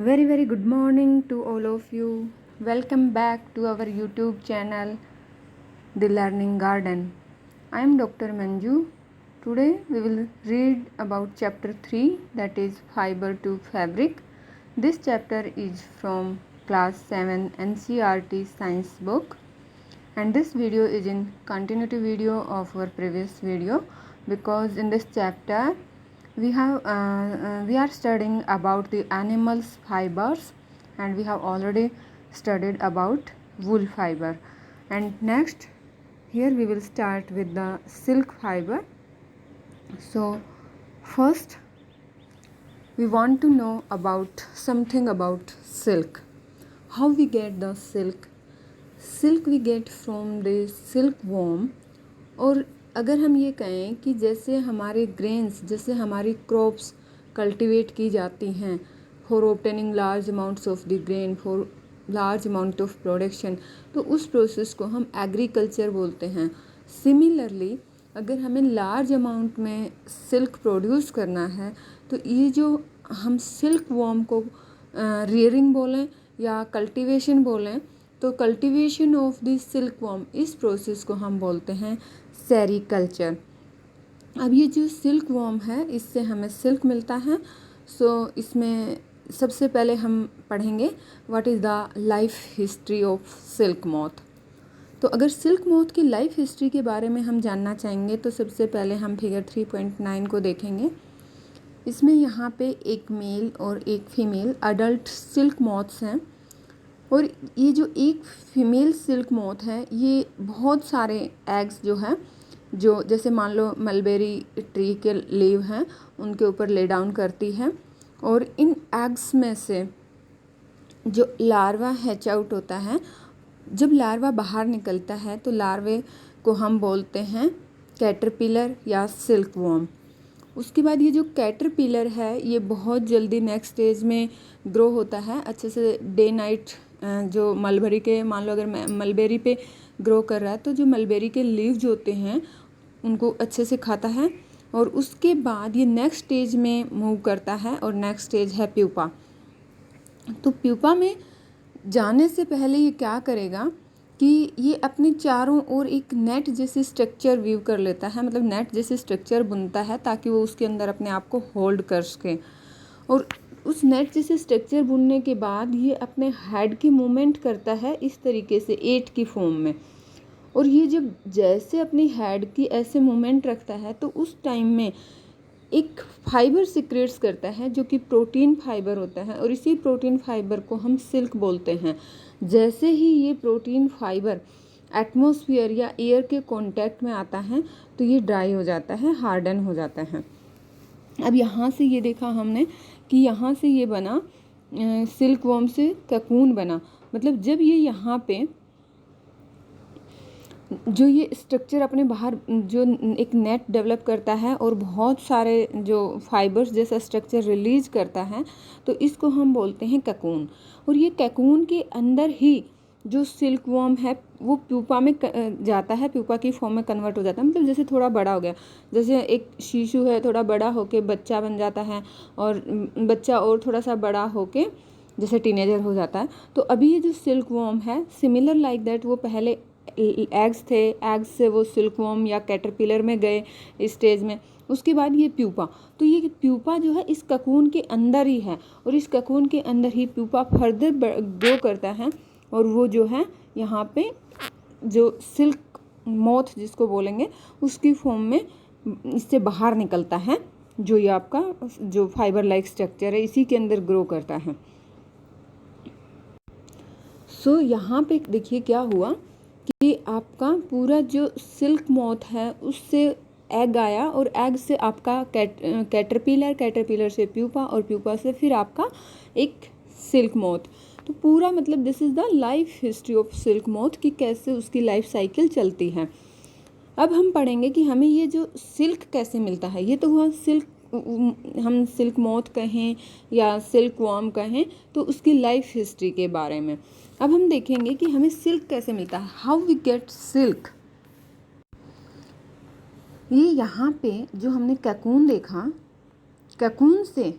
Very good morning to all of you. Welcome back to our YouTube channel, The Learning Garden. I am Dr. Manju. Today we will read about chapter 3, that is Fiber to Fabric. This chapter is from class 7 NCERT science book, and this video is in continuity video of our previous video, because in this chapter we are studying about the animals fibers, and we have already studied about wool fiber. And next, here we will start with the silk fiber. So first we want to know about something about silk. How we get the silk we get from the silkworm. और अगर हम ये कहें कि जैसे हमारे grains, जैसे हमारी क्रॉप्स कल्टीवेट की जाती हैं for obtaining large amounts of the grain, for large amount of production, तो उस प्रोसेस को हम एग्रीकल्चर बोलते हैं. सिमिलरली अगर हमें लार्ज अमाउंट में सिल्क प्रोड्यूस करना है, तो ये जो हम सिल्क वॉर्म को रियरिंग बोलें या कल्टीवेशन बोलें, तो cultivation of the silk worm, इस प्रोसेस को हम बोलते हैं सेरीकल्चर. अब ये जो सिल्क वॉर्म है, इससे हमें सिल्क मिलता है. सो इसमें सबसे पहले हम पढ़ेंगे what is the life history of silk moth. तो अगर सिल्क मॉथ की लाइफ हिस्ट्री के बारे में हम जानना चाहेंगे, तो सबसे पहले हम फिगर 3.9 को देखेंगे. इसमें यहाँ पे एक मेल और एक फीमेल अडल्ट सिल्क मॉथ्स हैं. और ये जो एक फीमेल सिल्क मॉथ है, ये बहुत सारे एग्स जो है, जो जैसे मान लो मलबेरी ट्री के लीव हैं, उनके ऊपर ले डाउन करती है. और इन एग्स में से जो लार्वा हैच आउट होता है, जब लार्वा बाहर निकलता है तो लार्वे को हम बोलते हैं कैटरपिलर या सिल्क वॉर्म. उसके बाद ये जो कैटरपिलर है, ये बहुत जल्दी नेक्स्ट स्टेज में ग्रो होता है अच्छे से. डे नाइट जो मलबेरी के, मान लो अगर मलबेरी पे ग्रो कर रहा है, तो जो मलबेरी के लीव्स होते हैं उनको अच्छे से खाता है. और उसके बाद ये नेक्स्ट स्टेज में मूव करता है, और नेक्स्ट स्टेज है प्यूपा. तो प्यूपा में जाने से पहले ये क्या करेगा कि ये अपने चारों ओर एक नेट जैसे स्ट्रक्चर वीव कर लेता है, मतलब नेट जैसे स्ट्रक्चर बुनता है ताकि वो उसके अंदर अपने आप को होल्ड कर सके. और उस नेट जैसे स्ट्रक्चर बुनने के बाद ये अपने हेड की मूवमेंट करता है इस तरीके से 8 की फॉर्म में. और ये जब जैसे अपनी हेड की ऐसे मूवमेंट रखता है, तो उस टाइम में एक फाइबर सिक्रेट्स करता है जो कि प्रोटीन फाइबर होता है. और इसी प्रोटीन फाइबर को हम सिल्क बोलते हैं. जैसे ही ये प्रोटीन फाइबर एटमॉस्फेयर या एयर के कांटेक्ट में आता है, तो ये ड्राई हो जाता है, हार्डन हो जाता है. अब यहाँ से ये देखा हमने कि यहाँ से ये बना सिल्क वॉर्म से ककून बना. मतलब जब ये यहाँ पे जो ये स्ट्रक्चर अपने बाहर जो एक नेट डेवलप करता है और बहुत सारे जो फाइबर्स जैसा स्ट्रक्चर रिलीज करता है, तो इसको हम बोलते हैं ककून. और ये ककून के अंदर ही जो सिल्क वॉर्म है वो प्यूपा में जाता है, प्यूपा की फॉर्म में कन्वर्ट हो जाता है. मतलब जैसे थोड़ा बड़ा हो गया, जैसे एक शिशु है, थोड़ा बड़ा होके बच्चा बन जाता है, और बच्चा और थोड़ा सा बड़ा होके जैसे टीनेजर हो जाता है. तो अभी ये जो सिल्क वॉर्म है, सिमिलर लाइक दैट, वो पहले एग्स थे, एग्स से वो सिल्क वॉर्म या कैटरपिलर में गए इस स्टेज में. उसके बाद ये प्यूपा, तो ये प्यूपा जो है इस ककून के अंदर ही है, और इस ककून के अंदर ही प्यूपा फर्दर ग्रो करता है. और वो जो है यहाँ पे जो सिल्क मॉथ जिसको बोलेंगे, उसकी फॉर्म में इससे बाहर निकलता है, जो ये आपका जो फाइबर लाइक स्ट्रक्चर है इसी के अंदर ग्रो करता है. सो यहाँ पे देखिए क्या हुआ कि आपका पूरा जो सिल्क मॉथ है उससे एग आया, और एग से आपका कैटरपिलर से प्यूपा, और प्यूपा से फिर आपका एक सिल्क मॉथ. तो पूरा मतलब this is the life history of silk moth, कि कैसे उसकी लाइफ साइकिल चलती है. अब हम पढ़ेंगे कि हमें ये जो सिल्क कैसे मिलता है. ये तो हुआ सिल्क, हम सिल्क मॉथ कहें या सिल्क वॉर्म कहें, तो उसकी लाइफ हिस्ट्री के बारे में. अब हम देखेंगे कि हमें सिल्क कैसे मिलता है, हाउ वी गेट सिल्क. ये यहाँ पे जो हमने ककून देखा, ककून से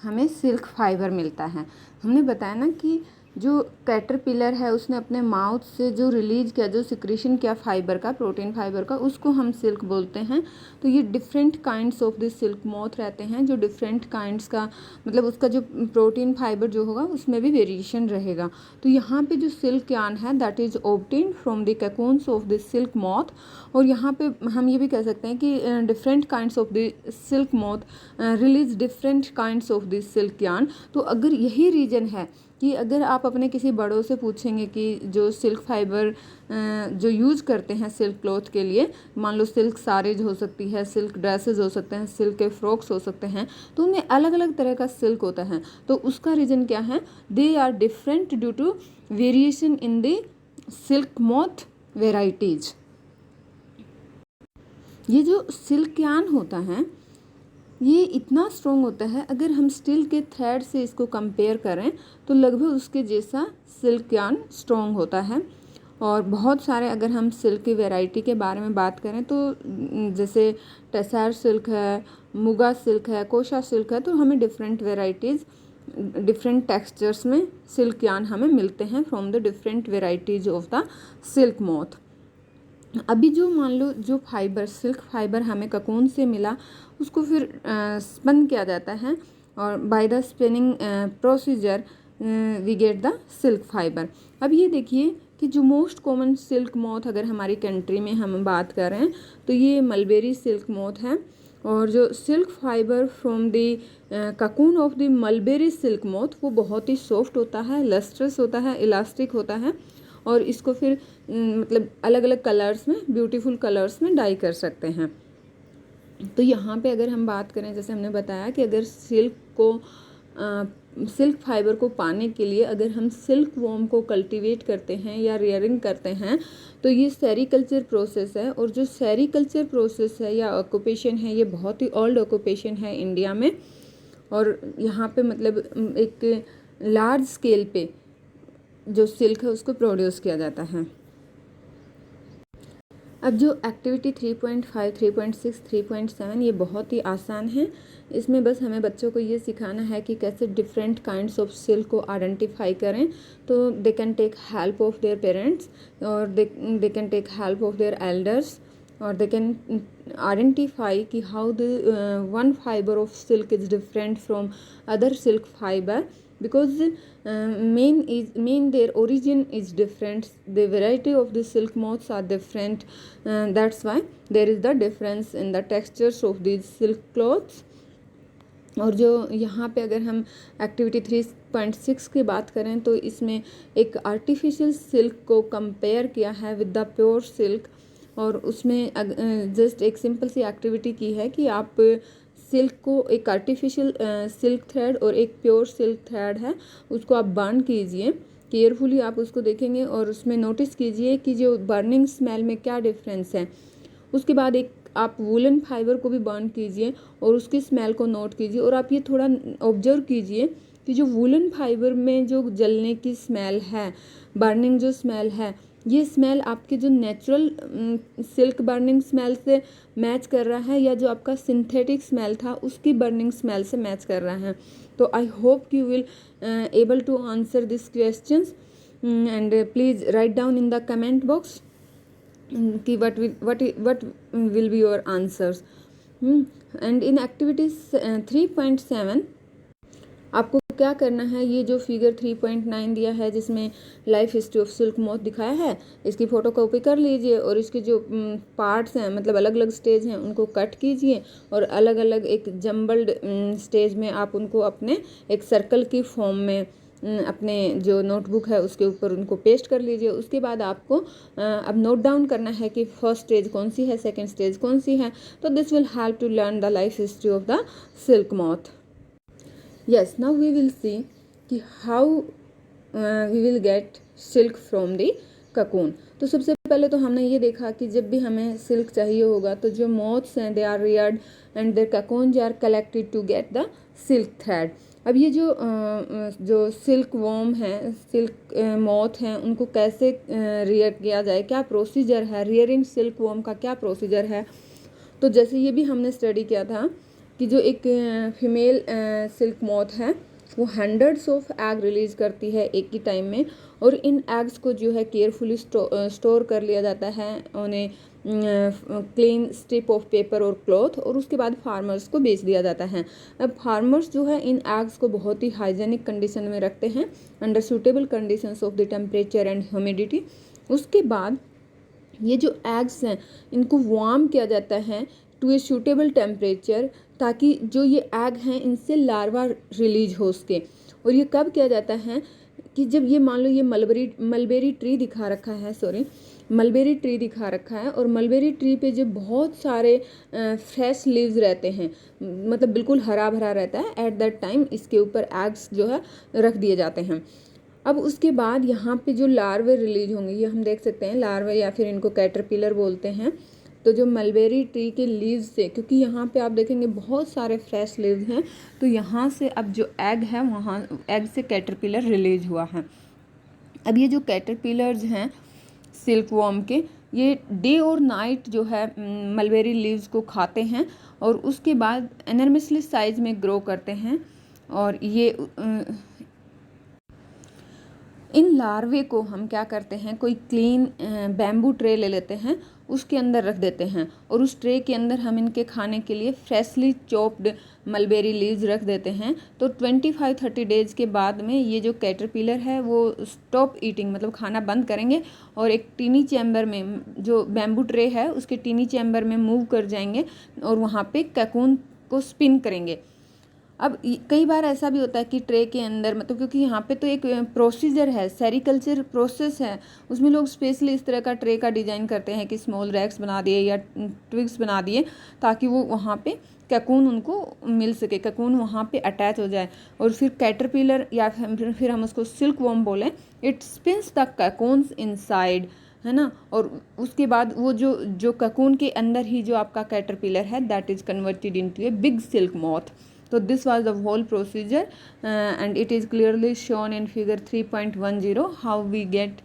हमें सिल्क फाइबर मिलता है। हमने बताया ना कि जो कैटरपिलर है उसने अपने माउथ से जो रिलीज किया, जो सिक्रीशन किया फाइबर का, प्रोटीन फाइबर का, उसको हम सिल्क बोलते हैं। तो ये different kinds of this silk moth रहते हैं, जो डिफरेंट काइंड्स का मतलब उसका जो प्रोटीन फाइबर जो होगा उसमें भी वेरिएशन रहेगा। तो यहाँ पे जो सिल्क यार्न है that is obtained from the cocoons of this silk moth. और यहाँ पे हम ये भी कह सकते हैं कि different kinds of the silk moth release different kinds of this silk yarn. तो अगर यही रीजन है कि अगर आप अपने किसी बड़ों से पूछेंगे कि जो सिल्क फाइबर जो यूज़ करते हैं सिल्क क्लॉथ के लिए, मान लो सिल्क साड़ीज हो सकती है, सिल्क ड्रेसेस हो सकते हैं, सिल्क के फ्रॉक्स हो सकते हैं, तो उनमें अलग अलग तरह का सिल्क होता है। तो उसका रीज़न क्या है? They are different due to variation in the silk moth varieties. ये जो सिल्क यार्न होता है ये इतना स्ट्रॉन्ग होता है, अगर हम स्टील के थ्रेड से इसको कंपेयर करें तो लगभग उसके जैसा सिल्क यार्न स्ट्रॉन्ग होता है। और बहुत सारे अगर हम सिल्क की वैरायटी के बारे में बात करें तो जैसे टेसर सिल्क है, मुगा सिल्क है, कोशा सिल्क है, तो हमें डिफरेंट वेराइटीज़ डिफरेंट टेक्सचर्स में सिल्क यार्न हमें मिलते हैं from the different varieties of the silk moth. अभी जो मान लो जो फाइबर सिल्क फाइबर हमें ककून से मिला उसको फिर स्पन किया जाता है और by the spinning procedure we get the silk fibre. अब ये देखिए कि जो मोस्ट कॉमन सिल्क मोथ अगर हमारी कंट्री में हम बात कर रहे हैं तो ये मलबेरी सिल्क मोथ है। और जो silk fibre from the cocoon of the mulberry silk moth वो बहुत ही सॉफ्ट होता है, लस्ट्रस होता है, इलास्टिक होता है और इसको फिर मतलब अलग अलग कलर्स में, ब्यूटीफुल कलर्स में डाई कर सकते हैं। तो यहाँ पे अगर हम बात करें, जैसे हमने बताया कि अगर सिल्क फाइबर को पाने के लिए अगर हम सिल्क वॉर्म को कल्टीवेट करते हैं या रेयरिंग करते हैं तो ये सेरीकल्चर प्रोसेस है। और जो सेरीकल्चर प्रोसेस है या ऑक्यूपेशन है ये बहुत ही ओल्ड ऑक्यूपेशन है इंडिया में। और यहाँ पे मतलब एक लार्ज स्केल पे जो सिल्क है उसको प्रोड्यूस किया जाता है। अब जो एक्टिविटी 3.5, 3.6, 3.7 ये बहुत ही आसान है। इसमें बस हमें बच्चों को ये सिखाना है कि कैसे डिफरेंट काइंड्स ऑफ सिल्क को आइडेंटिफाई करें। तो they can take help of their parents और they can take help of their elders और दे कैन आइडेंटिफाई कि how the one fibre of silk is different from other silk fibre because main their origin is different, the variety of the silk moths are different, that's why there is the difference in the textures of these silk cloths। और जो यहाँ पे अगर हम activity 3.6 की बात करें तो इसमें एक आर्टिफिशियल सिल्क को कंपेयर किया है विद द प्योर सिल्क। और उसमें जस्ट एक सिंपल सी एक्टिविटी की है कि आप सिल्क को एक आर्टिफिशियल सिल्क थ्रेड और एक प्योर सिल्क थ्रेड है उसको आप बर्न कीजिए। केयरफुली आप उसको देखेंगे और उसमें नोटिस कीजिए कि जो बर्निंग स्मेल में क्या डिफरेंस है। उसके बाद एक आप वुलन फाइबर को भी बर्न कीजिए और उसकी स्मेल को नोट कीजिए। और आप ये थोड़ा ऑब्जर्व कीजिए कि जो वुलन फाइबर में जो जलने की स्मेल है, बर्निंग जो स्मेल है, ये स्मेल आपके जो नेचुरल सिल्क बर्निंग स्मेल से मैच कर रहा है या जो आपका सिंथेटिक स्मेल था उसकी बर्निंग स्मेल से मैच कर रहा है। तो I hope you will able to answer this questions and please write down in the comment box कि what will be your answers। and in activity 3.7 आपको क्या करना है, ये जो फिगर 3.9 दिया है जिसमें life history of silk moth दिखाया है, इसकी फ़ोटो कॉपी कर लीजिए और इसके जो पार्ट्स हैं मतलब अलग अलग स्टेज हैं उनको कट कीजिए और अलग अलग एक जम्बल्ड स्टेज में आप उनको अपने एक सर्कल की फॉर्म में अपने जो नोटबुक है उसके ऊपर उनको पेस्ट कर लीजिए। उसके बाद आपको अब नोट डाउन करना है कि फर्स्ट स्टेज कौन सी है, सेकेंड स्टेज कौन सी है। तो this will help to learn the life history of the silk moth. Yes, now we will see कि how we will get silk from the cocoon। तो सबसे पहले तो हमने ये देखा कि जब भी हमें सिल्क चाहिए होगा तो जो moths हैं they are reared and their cocoons are collected to get the silk thread। अब ये जो सिल्क वॉर्म है, सिल्क मोथ हैं, उनको कैसे रियर किया जाए, क्या प्रोसीजर है, रियरिंग सिल्क वॉर्म का क्या प्रोसीजर है। तो जैसे ये भी हमने स्टडी किया था कि जो एक फीमेल सिल्क मॉथ है वो हंड्रेड्स ऑफ एग रिलीज करती है एक ही टाइम में, और इन एग्स को जो है केयरफुली स्टोर कर लिया जाता है उन्हें क्लीन स्ट्रिप ऑफ पेपर और क्लॉथ, और उसके बाद फार्मर्स को बेच दिया जाता है। अब फार्मर्स जो है इन एग्स को बहुत ही हाइजेनिक कंडीशन में रखते हैं under suitable conditions of the temperature and humidity. उसके बाद ये जो एग्स हैं इनको वार्म किया जाता है टू ए सूटेबल टेम्परेचर, ताकि जो ये एग हैं इनसे लार्वा रिलीज हो सके। और ये कब किया जाता है कि जब ये मान लो ये मलबेरी ट्री दिखा रखा है, मलबेरी ट्री दिखा रखा है, और मलबेरी ट्री पे जब बहुत सारे फ्रेश लीव्स रहते हैं, मतलब बिल्कुल हरा भरा रहता है, एट दैट टाइम इसके ऊपर एग्स जो है रख दिए जाते हैं। अब उसके बाद यहाँ पे जो लार्वे रिलीज होंगे, ये हम देख सकते हैं लार्वे या फिर इनको कैटरपिलर बोलते हैं। तो जो मलबेरी ट्री के लीव्स से, क्योंकि यहाँ पे आप देखेंगे बहुत सारे फ्रेश लीव्स हैं, तो यहाँ से अब जो एग है वहाँ एग से कैटरपिलर रिलीज हुआ है। अब ये जो कैटरपिलर्स हैं सिल्क वॉर्म के, ये डे और नाइट जो है मलबेरी लीव्स को खाते हैं, और उसके बाद एनर्मसली साइज में ग्रो करते हैं। और ये इन लार्वे को हम क्या करते हैं, कोई क्लीन बैम्बू ट्रे ले लेते हैं, उसके अंदर रख देते हैं, और उस ट्रे के अंदर हम इनके खाने के लिए फ्रेशली चॉप्ड मलबेरी लीव्स रख देते हैं। तो 25-30 डेज के बाद में ये जो कैटरपिलर है वो स्टॉप ईटिंग, मतलब खाना बंद करेंगे, और एक टीनी चैम्बर में, जो बैम्बू ट्रे है उसके टीनी चैम्बर में मूव कर जाएंगे, और वहाँ पे ककून को स्पिन करेंगे। अब कई बार ऐसा भी होता है कि ट्रे के अंदर, मतलब क्योंकि यहाँ पे तो एक प्रोसीजर है, सेरिकल्चर प्रोसेस है, उसमें लोग स्पेशली इस तरह का ट्रे का डिज़ाइन करते हैं कि स्मॉल रैक्स बना दिए या ट्विग्स बना दिए, ताकि वो वहाँ पे ककून उनको मिल सके, ककून वहाँ पे अटैच हो जाए। और फिर कैटरपिलर या फिर हम उसको सिल्क वॉर्म बोलें, it spins the cocoons inside, है ना। और उसके बाद वो जो ककून के अंदर ही जो आपका कैटरपिलर है that is converted into a big silk moth. So this was the whole procedure and it is clearly shown in figure 3.10 how we get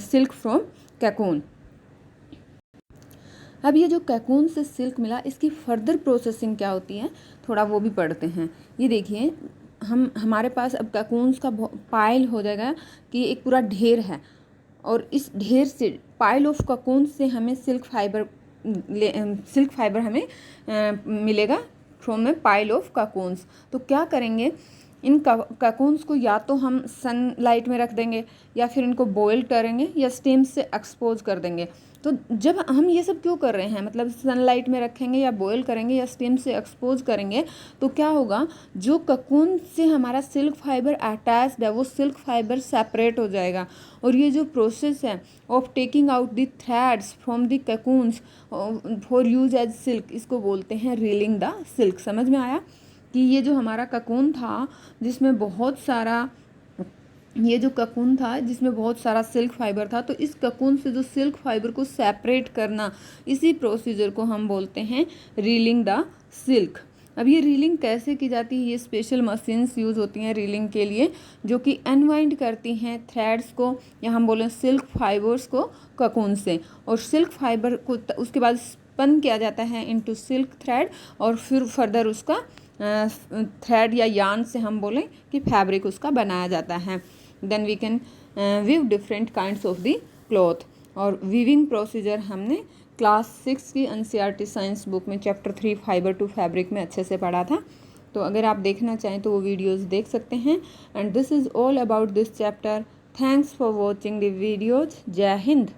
silk from cocoon. अब ये जो cocoon से silk मिला, इसकी फर्दर प्रोसेसिंग क्या होती है थोड़ा वो भी पढ़ते हैं। ये देखिए हमारे पास अब cocoons का पाइल हो जाएगा कि एक पूरा ढेर है, और इस ढेर से पाइल ऑफ cocoon से हमें सिल्क फाइबर हमें मिलेगा from A pile of cocoons. तो क्या करेंगे, इन ककून्स को या तो हम सनलाइट में रख देंगे, या फिर इनको बॉयल करेंगे, या स्टीम से एक्सपोज कर देंगे। तो जब हम ये सब क्यों कर रहे हैं, मतलब सनलाइट में रखेंगे या बॉयल करेंगे या स्टीम से एक्सपोज करेंगे, तो क्या होगा, जो ककून से हमारा सिल्क फाइबर अटैच्ड है वो सिल्क फाइबर सेपरेट हो जाएगा, और ये जो प्रोसेस है of taking out the threads from the cocoons for use as silk, इसको बोलते हैं रीलिंग द सिल्क। समझ में आया कि ये जो हमारा ककून था जिसमें बहुत सारा सिल्क फाइबर था, तो इस ककून से जो सिल्क फाइबर को सेपरेट करना, इसी प्रोसीजर को हम बोलते हैं रीलिंग द सिल्क। अब ये रीलिंग कैसे की जाती है, ये स्पेशल मशीन्स यूज़ होती हैं रीलिंग के लिए, जो कि अनवाइंड करती हैं थ्रेड्स को, या हम बोलें सिल्क फाइबर्स को ककून से, और सिल्क फाइबर को उसके बाद स्पन किया जाता है इनटू सिल्क थ्रेड, और फिर फर्दर उसका थ्रेड या यार्न से हम बोलें कि फैब्रिक उसका बनाया जाता है। Then we can weave different kinds of the cloth. और वीविंग प्रोसीजर हमने क्लास 6 की NCERT साइंस बुक में चैप्टर 3 फाइबर टू फैब्रिक में अच्छे से पढ़ा था। तो अगर आप देखना चाहें तो वो वीडियोस देख सकते हैं। And this is all about this chapter. Thanks for watching the videos. जय हिंद।